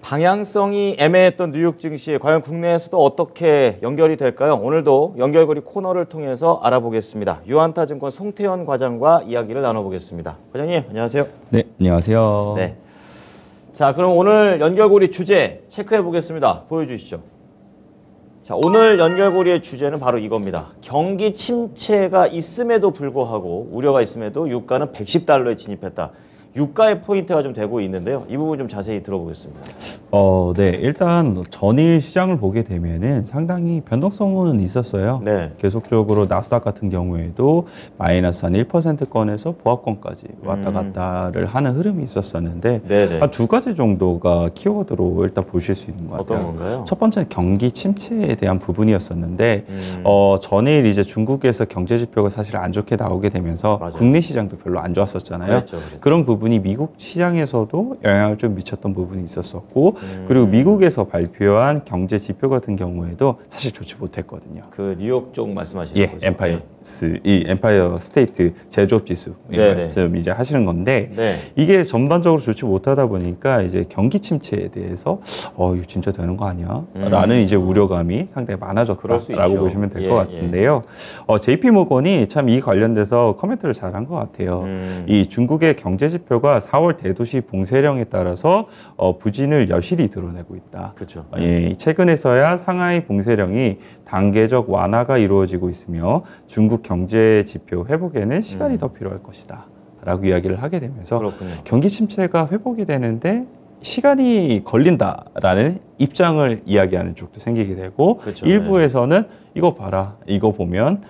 방향성이 애매했던 뉴욕 증시, 과연 국내에서도 어떻게 연결이 될까요? 오늘도 연결고리 코너를 통해서 알아보겠습니다. 유한타증권 송태현 과장과 이야기를 나눠보겠습니다. 과장님, 안녕하세요. 네, 안녕하세요. 네. 자, 그럼 오늘 연결고리 주제 체크해 보겠습니다. 보여주시죠. 자, 오늘 연결고리의 주제는 바로 이겁니다. 경기 침체가 있음에도 불구하고, 우려가 있음에도 유가는 110달러에 진입했다. 유가의 포인트가 좀 되고 있는데요. 이 부분 좀 자세히 들어보겠습니다. 네, 일단 전일 시장을 보게 되면은 상당히 변동성은 있었어요. 네. 계속적으로 나스닥 같은 경우에도 마이너스 한 1%권에서 보합권까지 왔다 갔다를 하는 흐름이 있었었는데 한 두 가지 정도가 키워드로 일단 보실 수 있는 것 같아요. 어떤 건가요? 첫 번째는 경기 침체에 대한 부분이었었는데 전일 이제 중국에서 경제 지표가 사실 안 좋게 나오게 되면서 맞아요. 국내 시장도 별로 안 좋았었잖아요. 그랬죠. 그런 부분이 미국 시장에서도 영향을 좀 미쳤던 부분이 있었었고 그리고 미국에서 발표한 경제 지표 같은 경우에도 사실 좋지 못했거든요. 그 뉴욕 쪽 말씀하시는 거죠? 엠파이어 스테이트 제조업 지수 말씀 이제 하시는 건데 이게 전반적으로 좋지 못하다 보니까 이제 경기 침체에 대해서 이거 진짜 되는 거 아니야? 라는 이제 우려감이 상당히 많아졌다라고 보시면 될 것 같은데요. JP 모건이 참 이 관련돼서 코멘트를 잘한 것 같아요. 이 중국의 경제 지표가 4월 대도시 봉쇄령에 따라서 부진을 여실히 드러내고 있다. 그렇죠. 최근에서야 상하이 봉쇄령이 단계적 완화가 이루어지고 있으며 중국 경제 지표 회복에는 시간이 더 필요할 것이다. 라고 이야기를 하게 되면서 그렇군요. 경기 침체가 회복이 되는데 시간이 걸린다라는 입장을 이야기하는 쪽도 생기게 되고 그렇죠. 일부에서는 이거 봐라, 이거 보면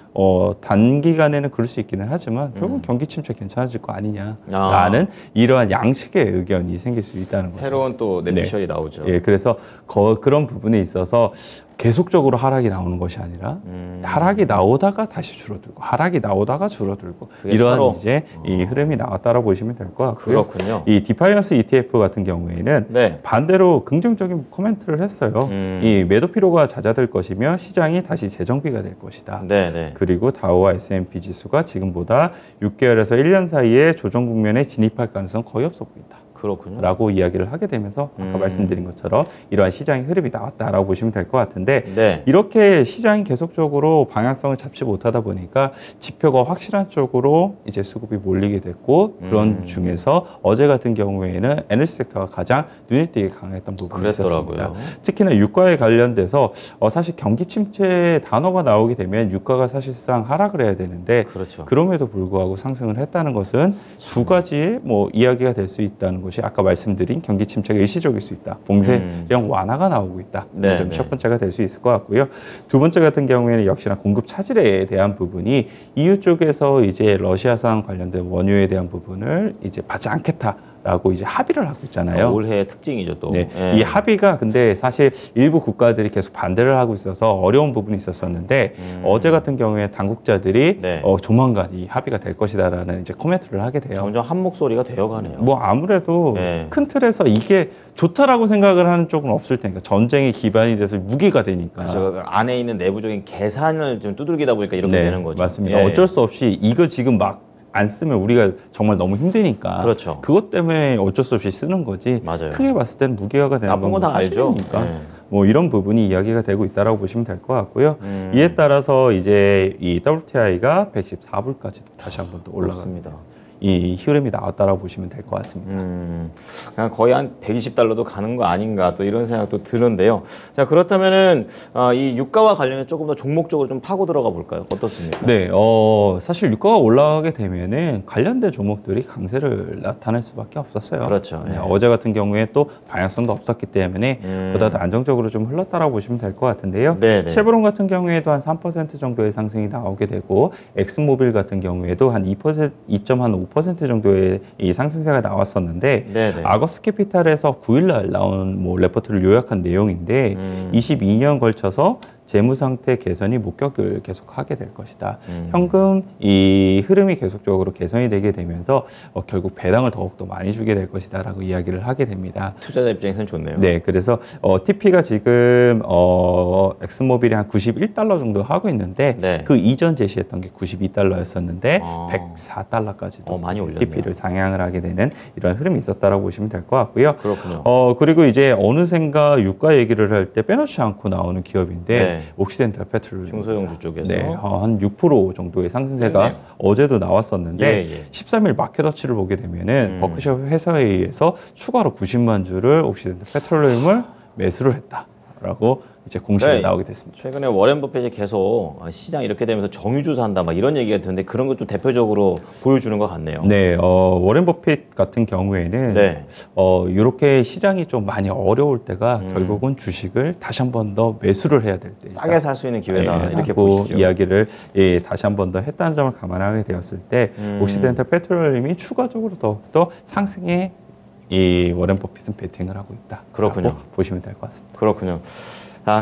단기간에는 그럴 수 있기는 하지만 결국 경기 침체 괜찮아질 거 아니냐라는 이러한 양식의 의견이 생길 수 있다는 거죠. 새로운 또 내비션이 나오죠. 예, 그래서 그런 부분에 있어서 계속적으로 하락이 나오는 것이 아니라 하락이 나오다가 다시 줄어들고 하락이 나오다가 줄어들고 이러한 이제 이 흐름이 나왔다라고 보시면 될 것 같고요. 그렇군요. 이 디파이언스 ETF 같은 경우에는 반대로 긍정적인 코멘트를 했어요. 이 매도 피로가 잦아들 것이며 시장이 다시 재정비가 될 것이다. 그리고 다우와 S&P 지수가 지금보다 6개월에서 1년 사이에 조정 국면에 진입할 가능성 거의 없어 보인다. 그렇군요. 라고 이야기를 하게 되면서 아까 말씀드린 것처럼 이러한 시장의 흐름이 나왔다라고 보시면 될 것 같은데 이렇게 시장이 계속적으로 방향성을 잡지 못하다 보니까 지표가 확실한 쪽으로 이제 수급이 몰리게 됐고 그런 중에서 어제 같은 경우에는 에너지 섹터가 가장 눈에 띄게 강했던 부분이 있었습니다. 특히나 유가에 관련돼서 사실 경기 침체 단어가 나오게 되면 유가가 사실상 하락을 해야 되는데 그럼에도 불구하고 상승을 했다는 것은 두 가지의 이야기가 될 수 있다는 것이 아까 말씀드린 경기 침체가 일시적일 수 있다. 봉쇄령 완화가 나오고 있다. 좀 첫 번째가 될 수 있을 것 같고요. 두 번째 같은 경우에는 역시나 공급 차질에 대한 부분이 EU 쪽에서 이제 러시아산 관련된 원유에 대한 부분을 이제 받지 않겠다. 라고 이제 합의를 하고 있잖아요. 올해의 특징이죠, 또. 이 합의가 근데 사실 일부 국가들이 계속 반대를 하고 있어서 어려운 부분이 있었었는데 어제 같은 경우에 당국자들이 조만간 이 합의가 될 것이다라는 이제 코멘트를 하게 돼요. 점점 한 목소리가 되어가네요. 아무래도 큰 틀에서 이게 좋다라고 생각을 하는 쪽은 없을 테니까 전쟁의 기반이 돼서 무기가 되니까. 그렇죠. 안에 있는 내부적인 계산을 좀 두들기다 보니까 이렇게 되는 거죠. 맞습니다. 어쩔 수 없이 이거 지금 막 안 쓰면 우리가 정말 너무 힘드니까 그것 때문에 어쩔 수 없이 쓰는 거지. 크게 봤을 때는 무기화가 되는 건 다 알죠. 이런 부분이 이야기가 되고 있다라고 보시면 될 것 같고요. 이에 따라서 이제 이 WTI가 114불까지 다시 한번 또 올라갑니다. 이 흐름이 나왔다라고 보시면 될 것 같습니다. 그냥 거의 한 120달러도 가는 거 아닌가 또 이런 생각도 드는데요. 자, 그렇다면은 이 유가와 관련해 조금 더 종목적으로 좀 파고 들어가 볼까요? 어떻습니까? 사실 유가가 올라가게 되면은 관련된 종목들이 강세를 나타낼 수밖에 없었어요. 어제 같은 경우에 또 방향성도 없었기 때문에 보다 더 안정적으로 좀 흘렀다라고 보시면 될 것 같은데요. 쉐보론 같은 경우에도 한 3% 정도의 상승이 나오게 되고 엑슨모빌 같은 경우에도 한 2.5% 정도의 이 상승세가 나왔었는데 아거스 캐피탈에서 9일날 나온 레포트를 요약한 내용인데 22년 걸쳐서 재무 상태 개선이 목격을 계속하게 될 것이다. 현금 이 흐름이 계속적으로 개선이 되게 되면서 결국 배당을 더욱더 많이 주게 될 것이다라고 이야기를 하게 됩니다. 투자자 입장에서는 좋네요. 네, 그래서 TP가 지금 엑스모빌이 한 91달러 정도 하고 있는데 네. 그 이전 제시했던 게 92달러였었는데 104달러까지도 많이 올렸네요. TP를 상향을 하게 되는 이런 흐름이 있었다라고 보시면 될 것 같고요. 그렇군요. 그리고 이제 어느샌가 유가 얘기를 할 때 빼놓지 않고 나오는 기업인데 네. 옥시덴탈 페트롤 중소형주 쪽에서 네, 한 6% 정도의 상승세가 네네. 어제도 나왔었는데 예. 13일 마켓워치를 보게 되면은 버크셔 회사에 의해서 추가로 90만 주를 옥시덴탈 페트롤리움을 매수를 했다라고 이제 공시가 네. 나오게 됐습니다. 최근에 워렌 버핏이 계속 시장 이렇게 되면서 정유주 산다 막 이런 얘기가 드는데 그런 것도 대표적으로 보여주는 것 같네요. 네, 워렌 버핏 같은 경우에는 네. 이렇게 시장이 좀 많이 어려울 때가 결국은 주식을 다시 한 번 더 매수를 해야 될 때 싸게 살 수 있는 기회다 이렇게 라고 보시죠. 이야기를 다시 한 번 더 했다는 점을 감안하게 되었을 때 옥시덴탈 페트롤리움이 추가적으로 더욱더 상승에 이 워렌 버핏은 베팅을 하고 있다. 그렇군요. 보시면 될 것 같습니다. 그렇군요.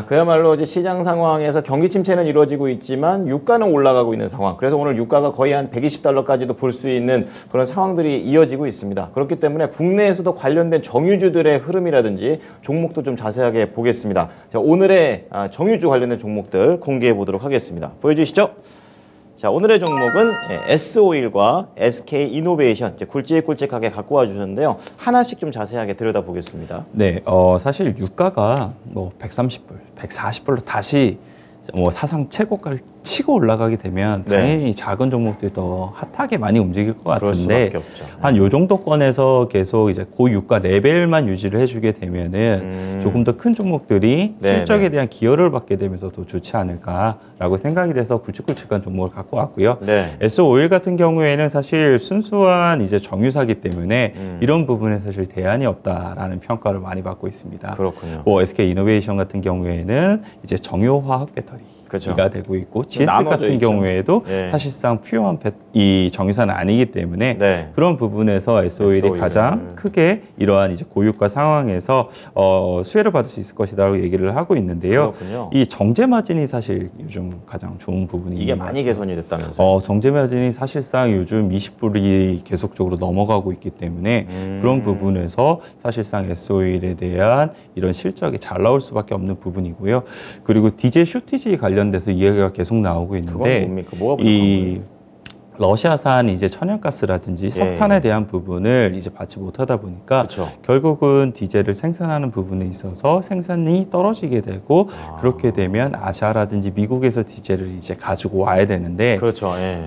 그야말로 이제 시장 상황에서 경기 침체는 이루어지고 있지만 유가는 올라가고 있는 상황. 그래서 오늘 유가가 거의 한 120달러까지도 볼 수 있는 그런 상황들이 이어지고 있습니다. 그렇기 때문에 국내에서도 관련된 정유주들의 흐름이라든지 종목도 좀 자세하게 보겠습니다. 자, 오늘의 정유주 관련된 종목들 공개해 보도록 하겠습니다. 보여주시죠. 자, 오늘의 종목은 S-오일과 SK이노베이션 굵직굵직하게 갖고 와주셨는데요. 하나씩 좀 자세하게 들여다보겠습니다. 네, 사실 유가가 뭐 130불, 140불로 다시 뭐 사상 최고가를 치고 올라가게 되면 당연히 작은 종목들이 더 핫하게 많이 움직일 것 같은데 한 요 정도권에서 계속 이제 고유가 레벨만 유지를 해주게 되면은 조금 더 큰 종목들이 실적에 대한 기여를 받게 되면서 더 좋지 않을까라고 생각이 돼서 굵직굵직한 종목을 갖고 왔고요. S-오일 같은 경우에는 사실 순수한 이제 정유사기 때문에 이런 부분에 사실 대안이 없다라는 평가를 많이 받고 있습니다. 그렇군요. 뭐 SK이노베이션 같은 경우에는 이제 정유화학 배터리 가 되고 있고 GS 같은 있죠. 경우에도 사실상 퓨어한 이 정유사는 아니기 때문에 그런 부분에서 S-오일이 가장 크게 이러한 이제 고유가 상황에서 수혜를 받을 수 있을 것이라고 얘기를 하고 있는데요. 그렇군요. 이 정제 마진이 사실 요즘 가장 좋은 부분이 이게 많이 개선이 됐다면서요? 정제 마진이 사실상 요즘 20불이 계속적으로 넘어가고 있기 때문에 그런 부분에서 사실상 S-오일에 대한 이런 실적이 잘 나올 수밖에 없는 부분이고요. 그리고 디젤 쇼티지 관련돼서 이야기가 계속 나오고 있는데 그건 뭡니까? 뭐가 부족한 이 러시아산 이제 천연가스라든지 석탄에 대한 부분을 이제 받지 못하다 보니까 결국은 디젤을 생산하는 부분에 있어서 생산이 떨어지게 되고 그렇게 되면 아시아라든지 미국에서 디젤을 이제 가지고 와야 되는데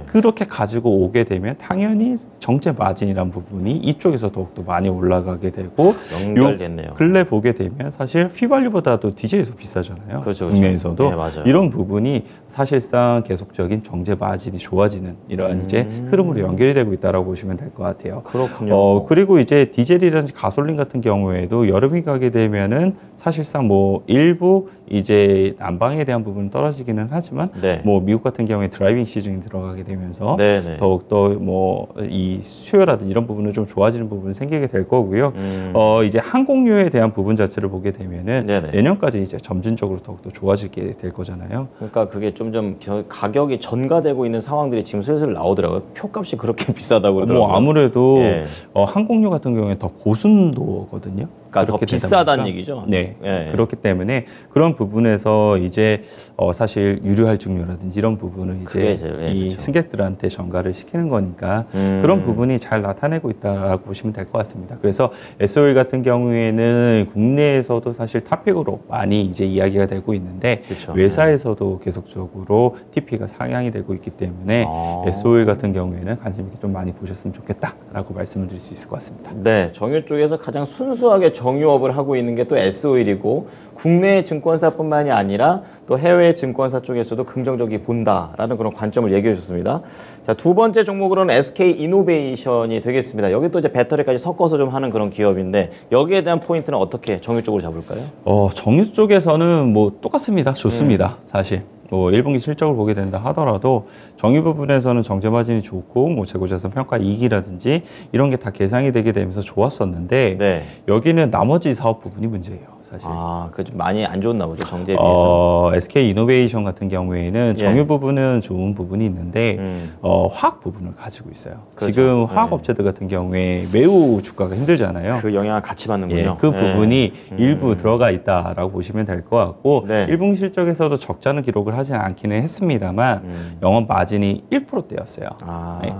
그렇게 가지고 오게 되면 당연히 정제 마진이란 부분이 이쪽에서 더욱더 많이 올라가게 되고 연결됐네요. 근래 보게 되면 사실 휘발유보다도 디젤이 더 비싸잖아요. 국내에서도 이런 부분이 사실상 계속적인 정제 마진이 좋아지는 이러한 이제 흐름으로 연결이 되고 있다라고 보시면 될 것 같아요. 그렇군요. 그리고 이제 디젤이라든지 가솔린 같은 경우에도 여름이 가게 되면은 사실상 뭐 일부 이제 난방에 대한 부분은 떨어지기는 하지만 뭐 미국 같은 경우에 드라이빙 시즌이 들어가게 되면서 더욱더 뭐 이 수요라든지 이런 부분은 좀 좋아지는 부분이 생기게 될 거고요. 이제 항공유에 대한 부분 자체를 보게 되면은 내년까지 이제 점진적으로 더욱더 좋아지게 될 거잖아요. 그러니까 그게 좀 가격이 전가되고 있는 상황들이 지금 슬슬 나오더라고요. 표값이 그렇게 비싸다고 그러더라고요. 뭐 아무래도 항공유 같은 경우에 더 고순도거든요. 그러니까 더 비싸다는 얘기죠. 그렇기 때문에 그런 부분에서 이제 사실 유류할증료라든지 이런 부분을 이제 이 승객들한테 전가를 시키는 거니까 그런 부분이 잘 나타내고 있다고 보시면 될 것 같습니다. 그래서 S-오일 같은 경우에는 국내에서도 사실 탑픽으로 많이 이제 이야기가 되고 있는데 외사에서도 계속적으로 TP가 상향이 되고 있기 때문에 S-오일 같은 경우에는 관심 있게 좀 많이 보셨으면 좋겠다라고 말씀을 드릴 수 있을 것 같습니다. 네, 정유 쪽에서 가장 순수하게 정유업을 하고 있는 게 또 S-오일이고 국내 증권사뿐만이 아니라 또 해외 증권사 쪽에서도 긍정적이 본다라는 그런 관점을 얘기해 주셨습니다. 자, 두 번째 종목으로는 SK이노베이션이 되겠습니다. 여기 또 이제 배터리까지 섞어서 좀 하는 그런 기업인데 여기에 대한 포인트는 어떻게 정유 쪽으로 잡을까요? 정유 쪽에서는 뭐 똑같습니다. 좋습니다. 사실. 뭐 1분기 실적을 보게 된다 하더라도 정유 부분에서는 정제 마진이 좋고 뭐 재고자산 평가 이익이라든지 이런 게 다 계상이 되게 되면서 좋았었는데 여기는 나머지 사업 부분이 문제예요. 사실. 그 좀 많이 안 좋나 보죠, 정제에 비해서. SK 이노베이션 같은 경우에는 정유 부분은 좋은 부분이 있는데 화학 부분을 가지고 있어요. 그렇죠. 지금 화학 업체들 같은 경우에 매우 주가가 힘들잖아요. 그 영향을 같이 받는군요. 그 부분이 일부 들어가 있다라고 보시면 될 것 같고 1분기 실적에서도 적자는 기록을 하지 않기는 했습니다만 영업 마진이 1%대였어요.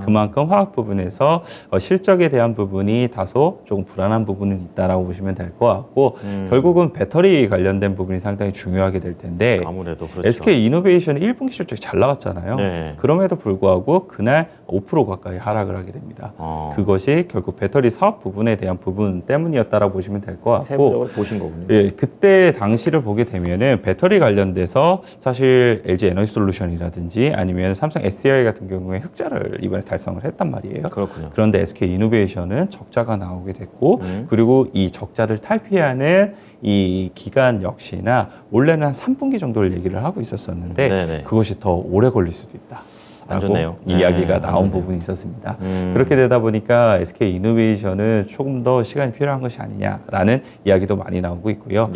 그만큼 화학 부분에서 실적에 대한 부분이 다소 조금 불안한 부분은 있다라고 보시면 될 것 같고 결국은 배터리 관련된 부분이 상당히 중요하게 될 텐데 아무래도 그렇죠. SK 이노베이션이 1분기 실적이 잘 나왔잖아요. 그럼에도 불구하고 그날 5% 가까이 하락을 하게 됩니다. 그것이 결국 배터리 사업 부분에 대한 부분 때문이었다라고 보시면 될 것 같고 세부적으로 보신 거군요. 그때 당시를 보게 되면은 배터리 관련돼서 사실 LG 에너지 솔루션이라든지 아니면 삼성 SDI 같은 경우에 흑자를 이번에 달성을 했단 말이에요. 그렇군요. 그런데 SK 이노베이션은 적자가 나오게 됐고 그리고 이 적자를 탈피하는 이 기간 역시나 원래는 한 3분기 정도를 얘기를 하고 있었었는데 그것이 더 오래 걸릴 수도 있다. 안 좋네요. 이야기가 나온 부분이 있었습니다. 그렇게 되다 보니까 SK 이노베이션은 조금 더 시간이 필요한 것이 아니냐라는 이야기도 많이 나오고 있고요.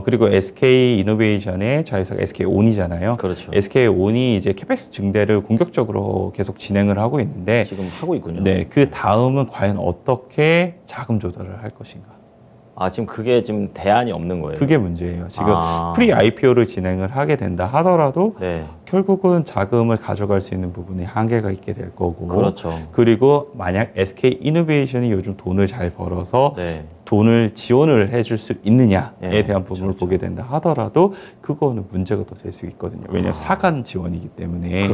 그리고 SK 이노베이션의 자회사가 SK 온이잖아요. 그렇죠. SK 온이 이제 캐펙스 증대를 공격적으로 계속 진행을 하고 있는데 지금 하고 있군요. 그 다음은 과연 어떻게 자금 조달을 할 것인가? 지금 그게 지금 대안이 없는 거예요. 그게 문제예요. 지금 프리 IPO를 진행을 하게 된다 하더라도 결국은 자금을 가져갈 수 있는 부분에 한계가 있게 될 거고 그렇죠. 그리고 만약 SK 이노베이션이 요즘 돈을 잘 벌어서 돈을 지원을 해줄 수 있느냐에 대한 부분을 보게 된다 하더라도 그거는 문제가 더 될 수 있거든요. 왜냐하면 사간 지원이기 때문에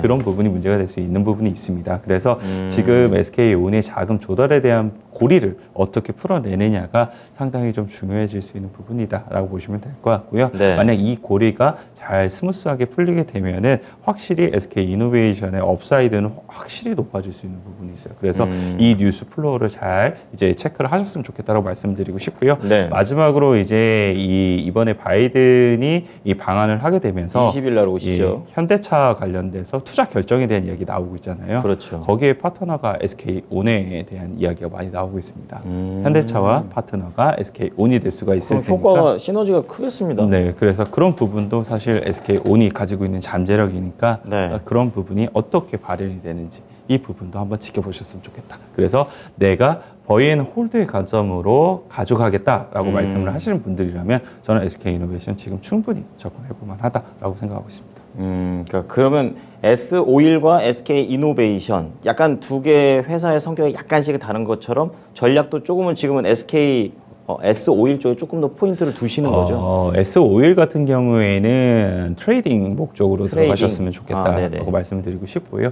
그런 부분이 문제가 될 수 있는 부분이 있습니다. 그래서 지금 SK온의 자금 조달에 대한 고리를 어떻게 풀어내느냐가 상당히 좀 중요해질 수 있는 부분이다라고 보시면 될 것 같고요. 만약 이 고리가 잘 스무스하게 풀리게 되면은 확실히 SK 이노베이션의 업사이드는 확실히 높아질 수 있는 부분이 있어요. 그래서 이 뉴스 플로우를 잘 이제 체크를 하셨으면 좋겠다라고 말씀드리고 싶고요. 마지막으로 이제 이번에 바이든이 이 방안을 하게 되면서 20일 날 오시죠. 현대차 관련돼서 투자 결정에 대한 이야기 나오고 있잖아요. 그렇죠. 거기에 파트너가 SK온에 대한 이야기가 많이 나오고 있습니다. 현대차와 파트너가 SK온이 될 수가 있을 테니까 효과가 시너지가 크겠습니다. 그래서 그런 부분도 사실 SK온이 가지고 있는 잠재력이니까 그런 부분이 어떻게 발현이 되는지 이 부분도 한번 지켜보셨으면 좋겠다. 그래서 내가 버이앤홀드의 관점으로 가져가겠다라고 말씀을 하시는 분들이라면 저는 SK 이노베이션 지금 충분히 접근해볼 만하다라고 생각하고 있습니다. 그러면 S-오일과 SK 이노베이션 약간 두 개 회사의 성격이 약간씩 다른 것처럼 전략도 조금은 지금은 S-오일 쪽에 조금 더 포인트를 두시는 거죠? S-오일 같은 경우에는 트레이딩 목적으로 들어가셨으면 좋겠다라고 말씀을 드리고 싶고요.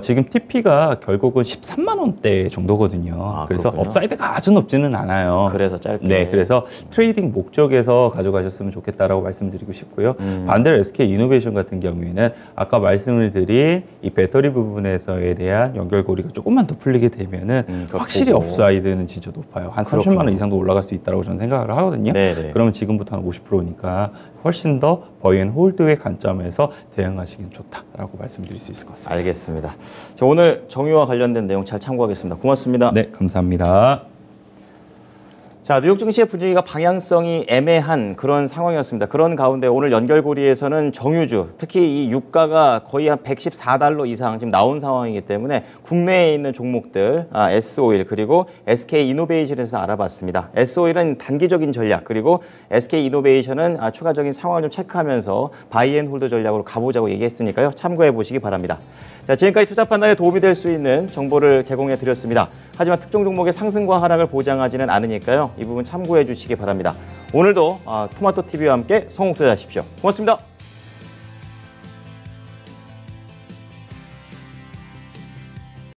지금 TP가 결국은 13만 원대 정도거든요. 그래서 그렇군요. 업사이드가 아주 높지는 않아요. 그래서 짧게. 그래서 트레이딩 목적에서 가져가셨으면 좋겠다라고 말씀드리고 싶고요. 반대로 SK 이노베이션 같은 경우에는 아까 말씀을 드린 이 배터리 부분에서에 대한 연결고리가 조금만 더 풀리게 되면은 확실히 업사이드는 진짜 높아요. 한 30만 원 이상도 올라갈 수 있다고 저는 생각을 하거든요. 그러면 지금부터 한 50%니까 훨씬 더 버이앤홀드의 관점에서 대응하시긴 좋다라고 말씀드릴 수 있을 것 같습니다. 알겠습니다. 자, 오늘 정유와 관련된 내용 잘 참고하겠습니다. 고맙습니다. 네, 감사합니다. 자, 뉴욕 증시의 분위기가 방향성이 애매한 그런 상황이었습니다. 그런 가운데 오늘 연결고리에서는 정유주, 특히 이 유가가 거의 한 114달러 이상 지금 나온 상황이기 때문에 국내에 있는 종목들, S-오일 그리고 SK 이노베이션에서 알아봤습니다. S-오일은 단기적인 전략, 그리고 SK 이노베이션은 추가적인 상황을 좀 체크하면서 바이앤홀드 전략으로 가보자고 얘기했으니까요. 참고해 보시기 바랍니다. 자, 지금까지 투자 판단에 도움이 될 수 있는 정보를 제공해 드렸습니다. 하지만 특정 종목의 상승과 하락을 보장하지는 않으니까요. 이 부분 참고해 주시기 바랍니다. 오늘도 토마토TV와 함께 성공투자하십시오. 고맙습니다.